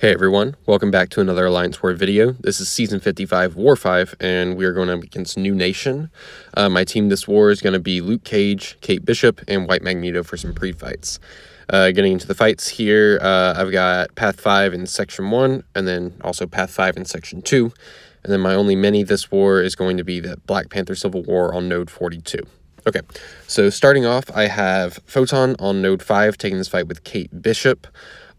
Hey everyone, welcome back to another Alliance War video. This is Season 55 War 5, and we are going up against NewN. My team this war is going to be Luke Cage, Kate Bishop, and White Magneto for some pre-fights. Getting into the fights here, I've got Path 5 in Section 1, and then also Path 5 in Section 2. And then my only mini this war is going to be the Black Panther Civil War on Node 42. Okay, so starting off, I have Photon on Node 5, taking this fight with Kate Bishop.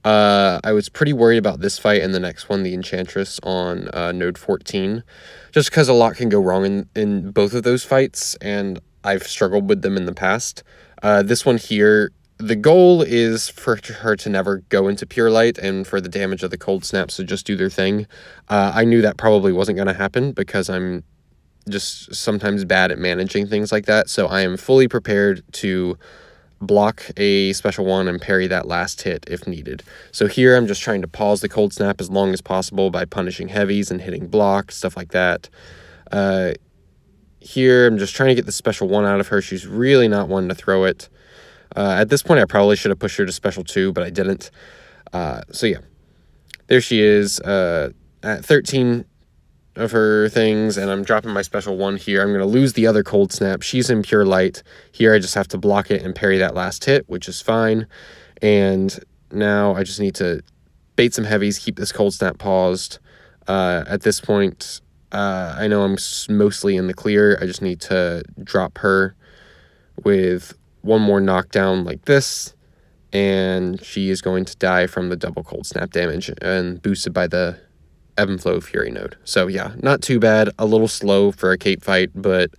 I was pretty worried about this fight and the next one, the Enchantress, on Node 14, just because a lot can go wrong in both of those fights, and I've struggled with them in the past. This one here, the goal is for her to never go into pure light and for the damage of the cold snaps to just do their thing. I knew that probably wasn't going to happen because I'm just sometimes bad at managing things like that, so I am fully prepared to block a special one and parry that last hit if needed. So here I'm just trying to pause the cold snap as long as possible by punishing heavies and hitting block, stuff like that. Here I'm just trying to get the special one out of her. She's really not one to throw it. At this point I probably should have pushed her to special 2, but I didn't. So yeah, there she is at 13 of her things, and I'm dropping my special one here. I'm going to lose the other cold snap. She's in pure light. Here I just have to block it and parry that last hit, which is fine. And now I just need to bait some heavies, keep this cold snap paused. At this point, I know I'm mostly in the clear. I just need to drop her with one more knockdown like this, and she is going to die from the double cold snap damage and boosted by the Ebb and Flow Fury node. So yeah, not too bad. A little slow for a Kate fight, but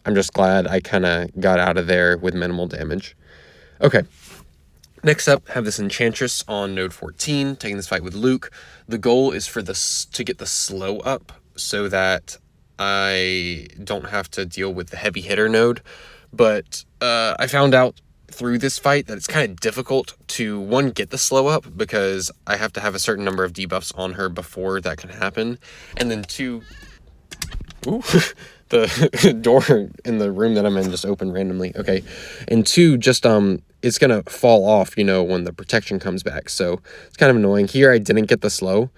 I'm just glad I kind of got out of there with minimal damage. Okay, next up, have this Enchantress on Node 14, taking this fight with Luke. The goal is for this to get the slow up so that I don't have to deal with the heavy hitter node, but I found out through this fight that it's kind of difficult to, one, get the slow up because I have to have a certain number of debuffs on her before that can happen, and then two, ooh, the door in the room that I'm in just opened randomly, okay, and two, just it's gonna fall off, you know, when the protection comes back, so it's kind of annoying. Here I didn't get the slow,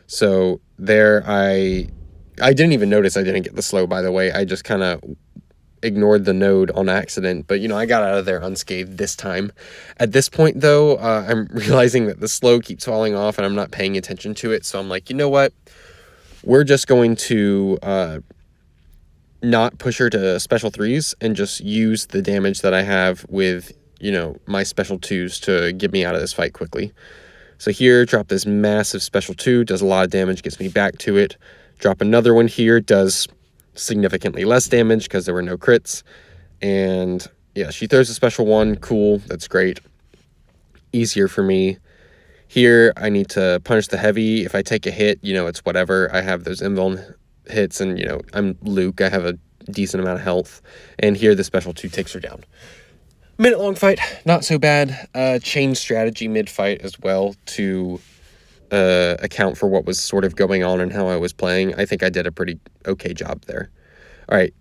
so there I didn't even notice I didn't get the slow, by the way. I just kind of ignored the node on accident, but you know, I got out of there unscathed this time. At this point though, I'm realizing that the slow keeps falling off and I'm not paying attention to it, so I'm like, you know what, we're just going to not push her to special 3s and just use the damage that I have with, you know, my special 2s to get me out of this fight quickly. So here, drop this massive special 2, does a lot of damage, gets me back to it. Drop another one here, does significantly less damage because there were no crits, and yeah, she throws a special 1. Cool, that's great, easier for me. Here I need to punish the heavy. If I take a hit, you know, it's whatever. I have those invuln hits, and you know, I'm Luke, I have a decent amount of health, and here the special 2 takes her down. Minute long fight, not so bad. Change strategy mid fight as well to account for what was sort of going on and how I was playing. I think I did a pretty okay job there. All right,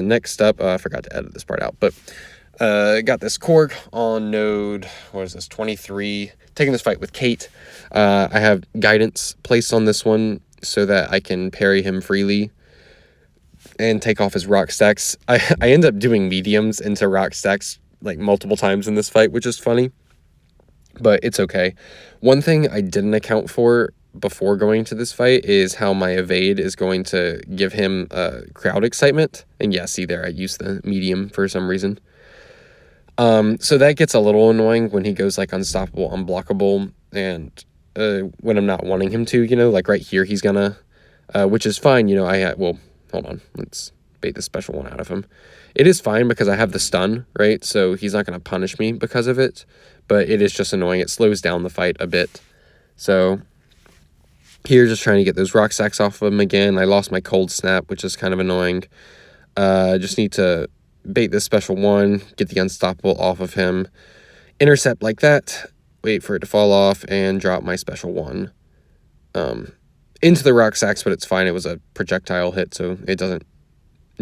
next up, I forgot to edit this part out, but got this Korg on node, what is this, 23, taking this fight with Kate. I have guidance placed on this one so that I can parry him freely and take off his rock stacks. I end up doing mediums into rock stacks like multiple times in this fight, which is funny, but it's okay. One thing I didn't account for before going to this fight is how my evade is going to give him crowd excitement. And yeah, see there, I used the medium for some reason. So that gets a little annoying when he goes like unstoppable, unblockable, and when I'm not wanting him to, you know, like right here he's gonna, which is fine, you know, well, hold on, let's bait the special one out of him. It is fine because I have the stun, right? So he's not going to punish me because of it, but it is just annoying. It slows down the fight a bit. So here, just trying to get those rock sacks off of him again. I lost my cold snap, which is kind of annoying. Just need to bait this special 1, get the unstoppable off of him, intercept like that, wait for it to fall off, and drop my special 1 into the rock sacks, but it's fine. It was a projectile hit, so it doesn't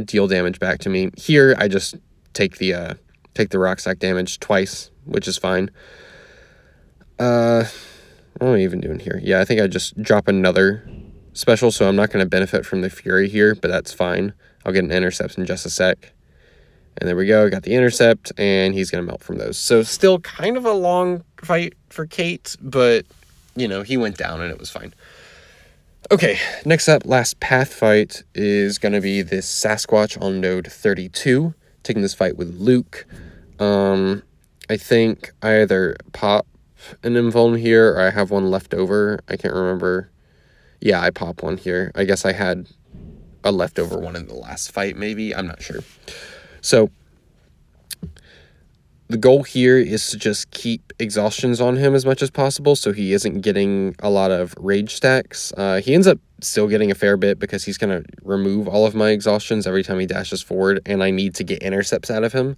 deal damage back to me. Here, I just take the rock sack damage twice, which is fine. What am I even doing here? Yeah, I think I just drop another special, so I'm not going to benefit from the Fury here, but that's fine. I'll get an intercept in just a sec. And there we go, got the intercept, and he's going to melt from those. So still kind of a long fight for Kate, but, you know, he went down and it was fine. Okay, next up, last path fight is going to be this Sasquatch on node 32, taking this fight with Luke. I think I either pop an invuln here or I have one left over. I can't remember. Yeah, I pop one here. I guess I had a leftover one in the last fight, maybe. I'm not sure. So the goal here is to just keep exhaustions on him as much as possible so he isn't getting a lot of rage stacks. He ends up still getting a fair bit because he's going to remove all of my exhaustions every time he dashes forward, and I need to get intercepts out of him.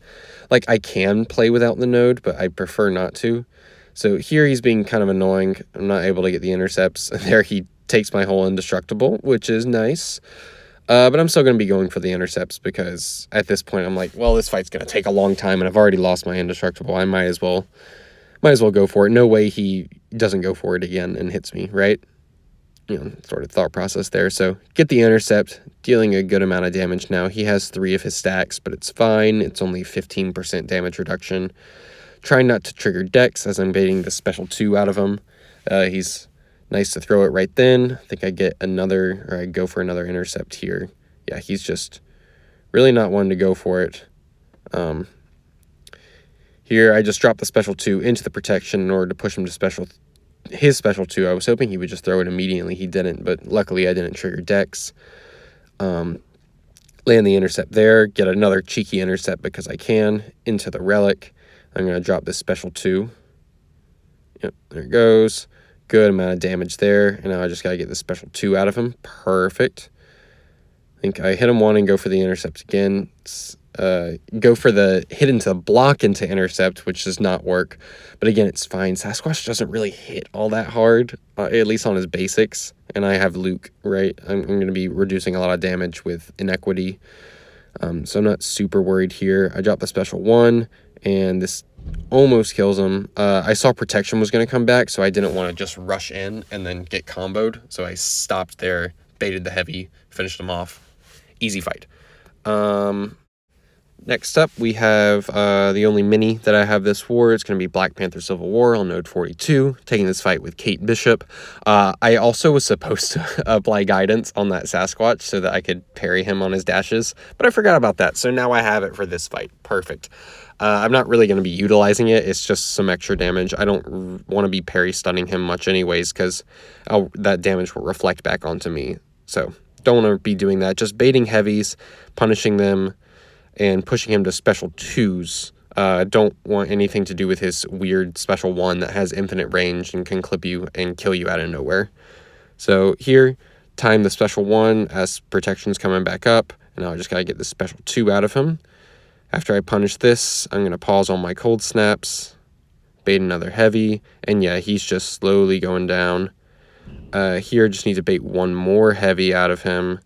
Like, I can play without the node, but I prefer not to. So here he's being kind of annoying. I'm not able to get the intercepts. There he takes my whole indestructible, which is nice. But I'm still going to be going for the intercepts because at this point I'm like, well, this fight's going to take a long time and I've already lost my indestructible. I might as well go for it. No way he doesn't go for it again and hits me, right? You know, sort of thought process there. So get the intercept, dealing a good amount of damage now. He has 3 of his stacks, but it's fine. It's only 15% damage reduction. Trying not to trigger Dex as I'm baiting the special 2 out of him. He's nice to throw it right then. I think I get another, or I go for another intercept here. Yeah, he's just really not one to go for it. Here, I just dropped the special 2 into the protection in order to push him to his special 2. I was hoping he would just throw it immediately. He didn't, but luckily I didn't trigger Dex. Land the intercept there, get another cheeky intercept because I can, into the relic. I'm going to drop this special 2. Yep, there it goes. Good amount of damage there, and now I just got to get the special 2 out of him. Perfect. I think I hit him 1 and go for the intercept again. Go for the hit into block into intercept, which does not work. But again, it's fine. Sasquatch doesn't really hit all that hard, at least on his basics. And I have Luke, right? I'm going to be reducing a lot of damage with inequity. So I'm not super worried here. I dropped the special 1, and this almost kills him. I saw protection was going to come back, so I didn't want to just rush in and then get comboed. So I stopped there, baited the heavy, finished him off. Easy fight. Next up, we have the only mini that I have this war. It's going to be Black Panther Civil War on node 42, taking this fight with Kate Bishop. I also was supposed to apply guidance on that Sasquatch so that I could parry him on his dashes, but I forgot about that, so now I have it for this fight. Perfect. I'm not really going to be utilizing it. It's just some extra damage. I don't want to be parry stunning him much anyways because that damage will reflect back onto me. So don't want to be doing that. Just baiting heavies, punishing them, and pushing him to special 2s. Don't want anything to do with his weird special 1 that has infinite range and can clip you and kill you out of nowhere. So here, time the special 1 as protection's coming back up, and now I just got to get the special 2 out of him. After I punish this, I'm going to pause on my cold snaps, bait another heavy, and yeah, he's just slowly going down. Here, just need to bait 1 more heavy out of him,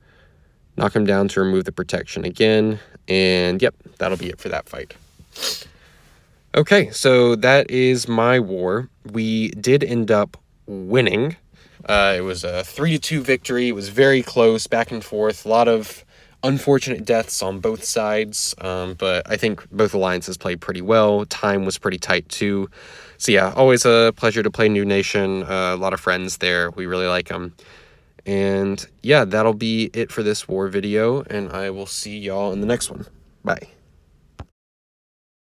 knock him down to remove the protection again, and yep, that'll be it for that fight. Okay, so that is my war. We did end up winning. It was a 3-2 victory. It was very close, back and forth, a lot of unfortunate deaths on both sides, but I think both alliances played pretty well. Time was pretty tight too. So yeah, always a pleasure to play New Nation. A lot of friends there. We really like them. And yeah, that'll be it for this war video, and I will see y'all in the next one. Bye.